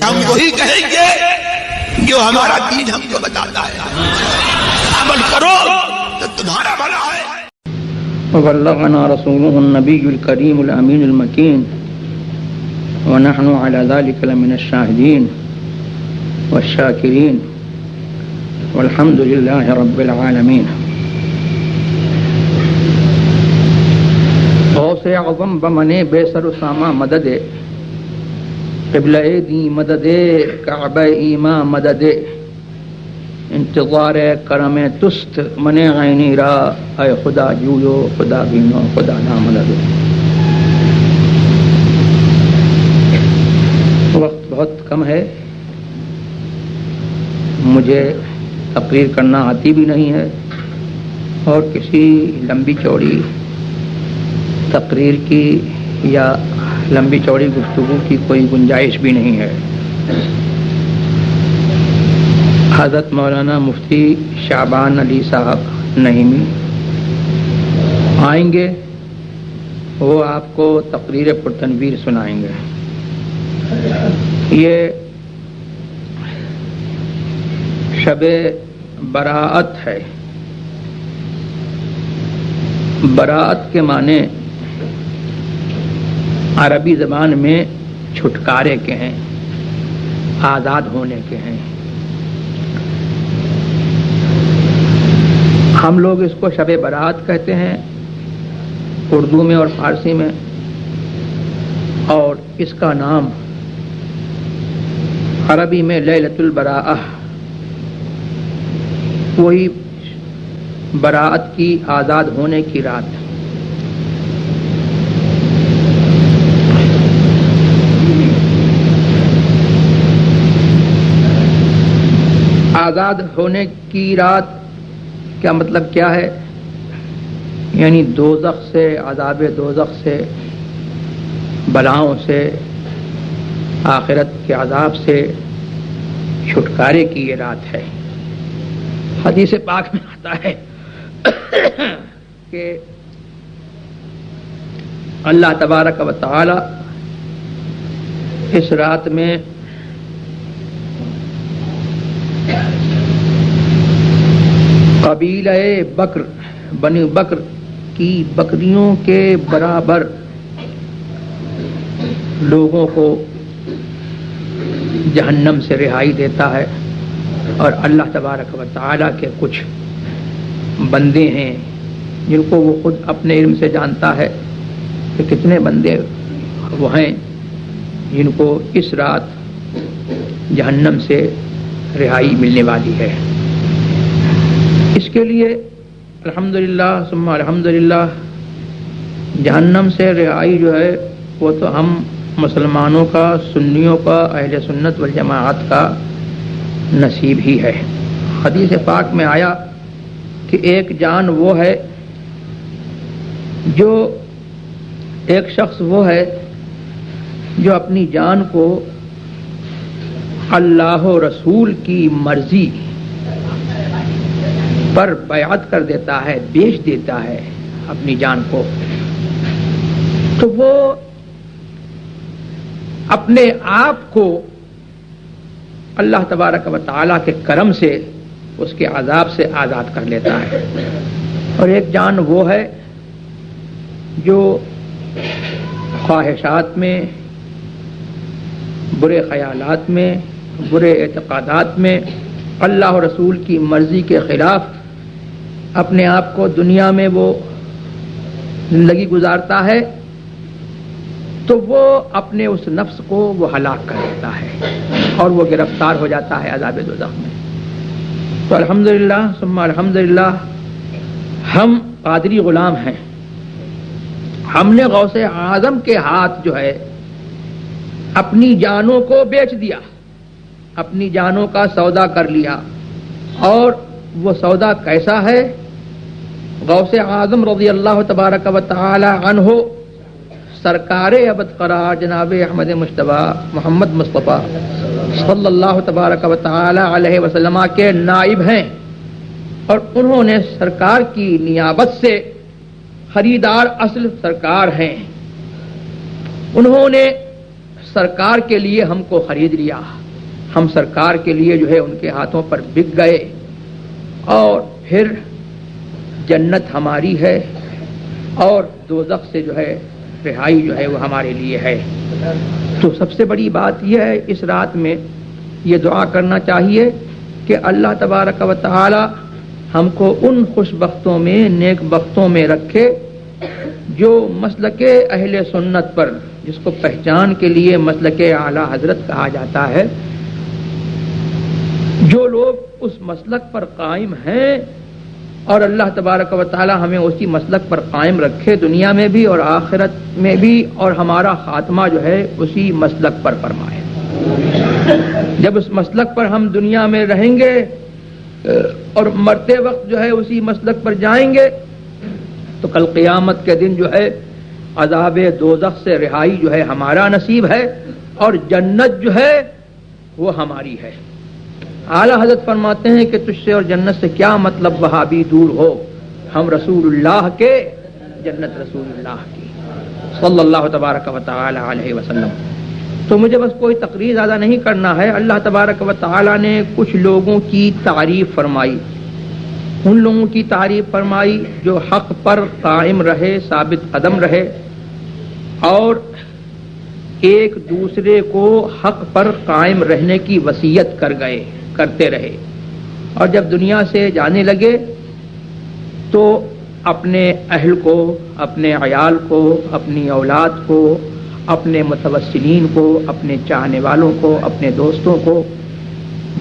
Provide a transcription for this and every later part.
ہم وہی کہیں گے جو ہمارا دین ہم کو بتاتا ہے، عمل کرو تو تمہارا بھلا ہے۔ وبلغنا رسوله النبي الكريم الأمين المكين ونحن على ذلك لمن الشاهدين والشاكرين والحمد لله رب العالمين۔ غوث اعظم بمنے بے سر و ساما مدد، قبلہ دی مدد، کعبہ ایماں مدد، انتظار کرم تست من عینی را، اے خدا جویو خدا بینو خدا نا مدد۔ وقت بہت کم ہے، مجھے تقریر کرنا آتی بھی نہیں ہے اور کسی لمبی چوڑی تقریر کی یا لمبی چوڑی گفتگو کی کوئی گنجائش بھی نہیں ہے۔ حضرت مولانا مفتی شعبان علی صاحب نعیمی آئیں گے، وہ آپ کو تقریر پرتنویر سنائیں گے۔ یہ شب براءت ہے۔ براءت کے معنی عربی زبان میں چھٹکارے کے ہیں، آزاد ہونے کے ہیں۔ ہم لوگ اس کو شب برات کہتے ہیں اردو میں اور فارسی میں، اور اس کا نام عربی میں لیلۃ البراءہ، وہی براءت کی آزاد ہونے کی رات۔ آزاد ہونے کی رات کیا مطلب کیا ہے؟ یعنی دوزخ سے، عذاب دوزخ سے، بلاؤں سے، آخرت کے عذاب سے چھٹکارے کی یہ رات ہے۔ حدیث پاک میں آتا ہے کہ اللہ تبارک و تعالی اس رات میں قبیلہ بکر، بنی بکر کی بکریوں کے برابر لوگوں کو جہنم سے رہائی دیتا ہے، اور اللہ تبارک و تعالیٰ کے کچھ بندے ہیں جن کو وہ خود اپنے علم سے جانتا ہے کہ کتنے بندے وہ ہیں جن کو اس رات جہنم سے رہائی ملنے والی ہے۔ اس کے لیے الحمدللہ ثم الحمدللہ جہنم سے رہائی جو ہے وہ تو ہم مسلمانوں کا، سنیوں کا، اہل سنت والجماعت کا نصیب ہی ہے۔ حدیث پاک میں آیا کہ ایک جان وہ ہے جو، ایک شخص وہ ہے جو اپنی جان کو اللہ و رسول کی مرضی پر بیعت کر دیتا ہے، بیچ دیتا ہے اپنی جان کو، تو وہ اپنے آپ کو اللہ تبارک و تعالیٰ کے کرم سے اس کے عذاب سے آزاد کر لیتا ہے۔ اور ایک جان وہ ہے جو خواہشات میں، برے خیالات میں، برے اعتقادات میں، اللہ و رسول کی مرضی کے خلاف اپنے آپ کو دنیا میں وہ زندگی گزارتا ہے، تو وہ اپنے اس نفس کو وہ ہلاک کر دیتا ہے اور وہ گرفتار ہو جاتا ہے عذاب دوزخ میں۔ تو الحمدللہ ثم الحمدللہ ہم قادری غلام ہیں، ہم نے غوث اعظم کے ہاتھ جو ہے اپنی جانوں کو بیچ دیا، اپنی جانوں کا سودا کر لیا۔ اور وہ سودا کیسا ہے؟ غوث اعظم رضی اللہ تبارک و تعالی عنہ سرکار ابد قرار جناب احمد مجتبی محمد مصطفیٰ صلی اللہ تبارک و تعالی علیہ وسلم کے نائب ہیں، اور انہوں نے سرکار کی نیابت سے خریدار اصل سرکار ہیں۔ انہوں نے سرکار کے لیے ہم کو خرید لیا، ہم سرکار کے لیے جو ہے ان کے ہاتھوں پر بک گئے، اور پھر جنت ہماری ہے اور دوزخ سے جو ہے رہائی جو ہے وہ ہمارے لیے ہے۔ تو سب سے بڑی بات یہ ہے، اس رات میں یہ دعا کرنا چاہیے کہ اللہ تبارک و تعالی ہم کو ان خوش بختوں میں، نیک بختوں میں رکھے جو مسلک اہل سنت پر، جس کو پہچان کے لیے مسلک اعلی حضرت کہا جاتا ہے، جو لوگ اس مسلک پر قائم ہیں، اور اللہ تبارک و تعالی ہمیں اسی مسلک پر قائم رکھے دنیا میں بھی اور آخرت میں بھی، اور ہمارا خاتمہ جو ہے اسی مسلک پر فرمائے۔ جب اس مسلک پر ہم دنیا میں رہیں گے اور مرتے وقت جو ہے اسی مسلک پر جائیں گے، تو کل قیامت کے دن جو ہے عذاب دوزخ سے رہائی جو ہے ہمارا نصیب ہے، اور جنت جو ہے وہ ہماری ہے۔ اعلیٰ حضرت فرماتے ہیں کہ تجھ سے اور جنت سے کیا مطلب وہابی دور ہو، ہم رسول اللہ کے، جنت رسول اللہ کی صلی اللہ تبارک و تعالی علیہ وسلم۔ تو مجھے بس کوئی تقریر زیادہ نہیں کرنا ہے۔ اللہ تبارک و تعالی نے کچھ لوگوں کی تعریف فرمائی، ان لوگوں کی تعریف فرمائی جو حق پر قائم رہے، ثابت قدم رہے، اور ایک دوسرے کو حق پر قائم رہنے کی وصیت کرتے رہے، اور جب دنیا سے جانے لگے تو اپنے اہل کو، اپنے عیال کو، اپنی اولاد کو، اپنے متوسلین کو، اپنے چاہنے والوں کو، اپنے دوستوں کو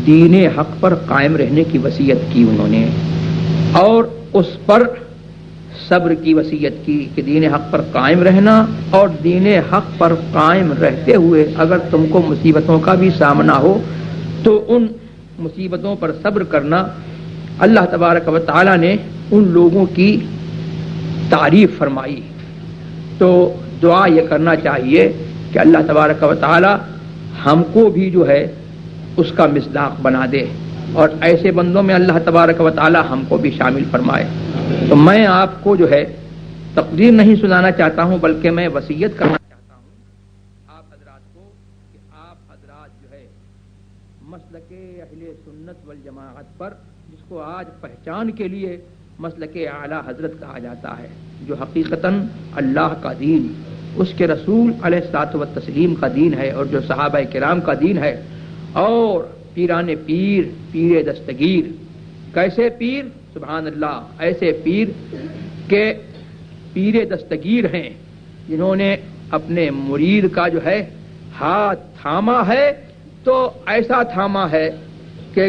دین حق پر قائم رہنے کی وصیت کی انہوں نے، اور اس پر صبر کی وصیت کی کہ دین حق پر قائم رہنا، اور دین حق پر قائم رہتے ہوئے اگر تم کو مصیبتوں کا بھی سامنا ہو تو ان مصیبتوں پر صبر کرنا۔ اللہ تبارک و تعالی نے ان لوگوں کی تعریف فرمائی۔ تو دعا یہ کرنا چاہیے کہ اللہ تبارک و تعالی ہم کو بھی جو ہے اس کا مصداق بنا دے، اور ایسے بندوں میں اللہ تبارک و تعالی ہم کو بھی شامل فرمائے۔ تو میں آپ کو جو ہے تقریر نہیں سنانا چاہتا ہوں، بلکہ میں وصیت کرنا چاہتا ہوں آپ حضرات کو کہ آپ حضرات جو ہے مسلک اہل سنت والجماعت پر، جس کو آج پہچان کے لیے مسلک اعلی حضرت کہا جاتا ہے، جو حقیقتاً اللہ کا دین، اس کے رسول علیہ الصلوۃ والتسلیم کا دین ہے، اور جو صحابہ کرام کا دین ہے، اور پیران پیر، پیر دستگیر، کیسے پیر؟ سبحان اللہ، ایسے پیر کہ پیر دستگیر ہیں جنہوں نے اپنے مرید کا جو ہے ہاتھ تھاما ہے، تو ایسا تھاما ہے کہ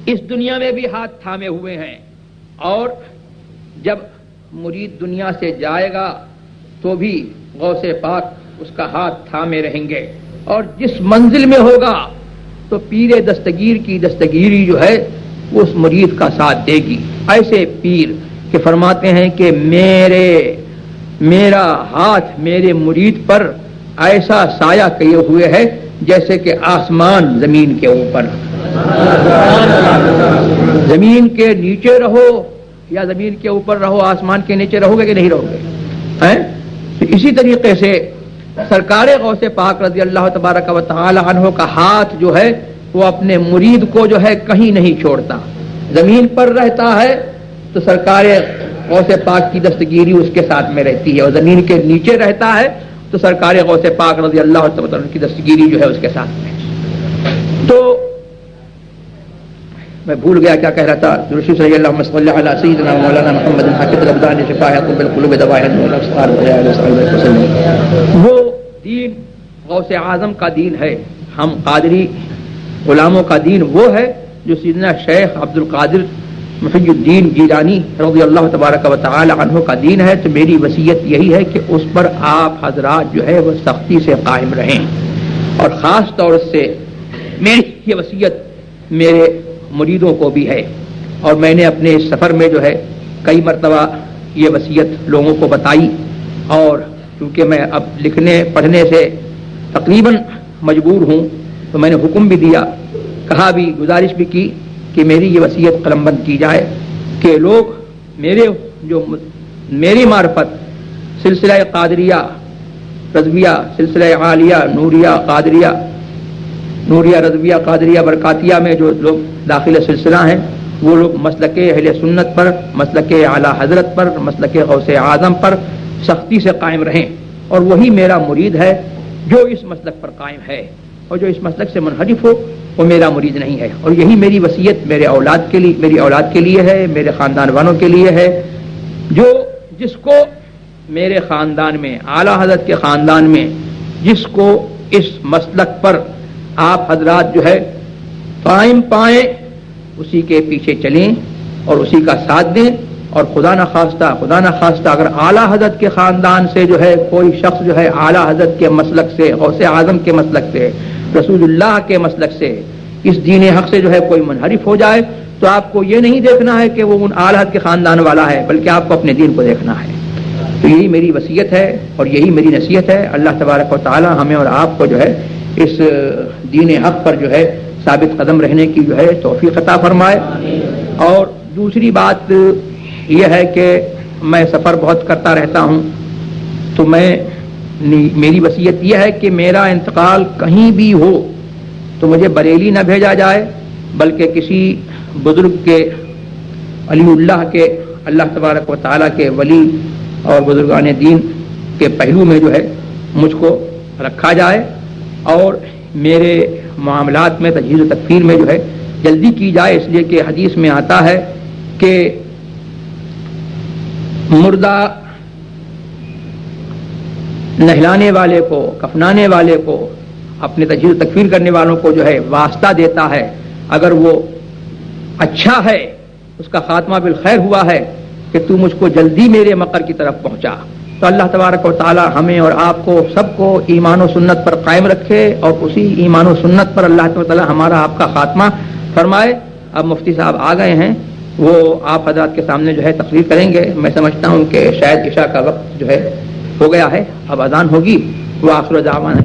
اس دنیا میں بھی ہاتھ تھامے ہوئے ہیں، اور جب مرید دنیا سے جائے گا تو بھی غوث پاک اس کا ہاتھ تھامے رہیں گے، اور جس منزل میں ہوگا تو پیر دستگیر کی دستگیری جو ہے وہ اس مرید کا ساتھ دے گی۔ ایسے پیر کہ فرماتے ہیں کہ میرا ہاتھ میرے مرید پر ایسا سایہ کیے ہوئے ہے جیسے کہ آسمان زمین کے اوپر، زمین کے نیچے رہو یا زمین کے اوپر رہو، آسمان کے نیچے رہو گے کہ نہیں رہو گے؟ تو اسی طریقے سے سرکار غوث پاک رضی اللہ تبارک و تعالی عنہ کا ہاتھ جو ہے وہ اپنے مرید کو جو ہے کہیں نہیں چھوڑتا، زمین پر رہتا ہے تو سرکار غوث پاک کی دستگیری اس کے ساتھ میں رہتی ہے، اور زمین کے نیچے رہتا ہے تو سرکار غوث پاک رضی اللہ عنہ کی دستگیری جو ہے اس کے ساتھ میں۔ تو میں بھول گیا کیا کہہ رہا تھا۔ رسول صلی اللہ علیہ علی سیدنا مولانا محمد حافظ الابدان شفاء بالقلوب دواء الابصار وہ دین غوث اعظم کا دین ہے، ہم قادری غلاموں کا دین وہ ہے جو سیدنا شیخ عبد القادر محی الدین جیلانی رضی اللہ تبارک و تعالی عنہ کا دین ہے۔ تو میری وصیت یہی ہے کہ اس پر آپ حضرات جو ہے وہ سختی سے قائم رہیں، اور خاص طور سے میری یہ وصیت میرے مریدوں کو بھی ہے، اور میں نے اپنے اس سفر میں جو ہے کئی مرتبہ یہ وصیت لوگوں کو بتائی، اور کیونکہ میں اب لکھنے پڑھنے سے تقریباً مجبور ہوں تو میں نے حکم بھی دیا، کہا بھی، گزارش بھی کی کہ میری یہ وصیت قلم بند کی جائے کہ لوگ میری معرفت سلسلہ قادریہ رضویہ سلسلہ عالیہ نوریہ رضویہ قادریہ برکاتیہ میں جو لوگ داخل سلسلہ ہیں وہ لوگ مسلک اہل سنت پر، مسلک اعلیٰ حضرت پر، مسلک غوث اعظم پر سختی سے قائم رہیں، اور وہی میرا مرید ہے جو اس مسلک پر قائم ہے، اور جو اس مسلک سے منحرف ہو وہ میرا مرید نہیں ہے۔ اور یہی میری وصیت میری اولاد کے لیے ہے، میرے خاندان والوں کے لیے ہے، جس کو میرے خاندان میں، اعلیٰ حضرت کے خاندان میں جس کو اس مسلک پر آپ حضرات جو ہے قائم پائیں، اسی کے پیچھے چلیں اور اسی کا ساتھ دیں، اور خدا نخواستہ اگر اعلیٰ حضرت کے خاندان سے جو ہے کوئی شخص جو ہے اعلیٰ حضرت کے مسلک سے، غوث اعظم کے مسلک سے، رسول اللہ کے مسلک سے، اس دین حق سے جو ہے کوئی منحرف ہو جائے، تو آپ کو یہ نہیں دیکھنا ہے کہ وہ ان اعلیٰ حضرت کے خاندان والا ہے، بلکہ آپ کو اپنے دین کو دیکھنا ہے۔ تو یہی میری وصیت ہے اور یہی میری نصیحت ہے۔ اللہ تبارک و تعالی ہمیں اور آپ کو جو ہے اس دین حق پر جو ہے ثابت قدم رہنے کی جو ہے توفیق عطا فرمائے۔ اور دوسری بات یہ ہے کہ میں سفر بہت کرتا رہتا ہوں، تو میری وصیت یہ ہے کہ میرا انتقال کہیں بھی ہو تو مجھے بریلی نہ بھیجا جائے، بلکہ کسی بزرگ کے، علی اللہ کے، اللہ تبارک و تعالیٰ کے ولی اور بزرگان دین کے پہلو میں جو ہے مجھ کو رکھا جائے، اور میرے معاملات میں تجہیز و تکفیر میں جو ہے جلدی کی جائے، اس لیے کہ حدیث میں آتا ہے کہ مردہ نہلانے والے کو، کفنانے والے کو، اپنے تجہیز و تکفیر کرنے والوں کو جو ہے واسطہ دیتا ہے، اگر وہ اچھا ہے، اس کا خاتمہ بالخیر ہوا ہے، کہ تو مجھ کو جلدی میرے مقر کی طرف پہنچا۔ تو اللہ تبارک و تعالی ہمیں اور آپ کو سب کو ایمان و سنت پر قائم رکھے، اور اسی ایمان و سنت پر اللہ تعالی ہمارا آپ کا خاتمہ فرمائے۔ اب مفتی صاحب آ گئے ہیں، وہ آپ حضرات کے سامنے جو ہے تقریر کریں گے۔ میں سمجھتا ہوں کہ شاید عشاء کا وقت جو ہے ہو گیا ہے، اب اذان ہوگی۔ وآخر دعوانا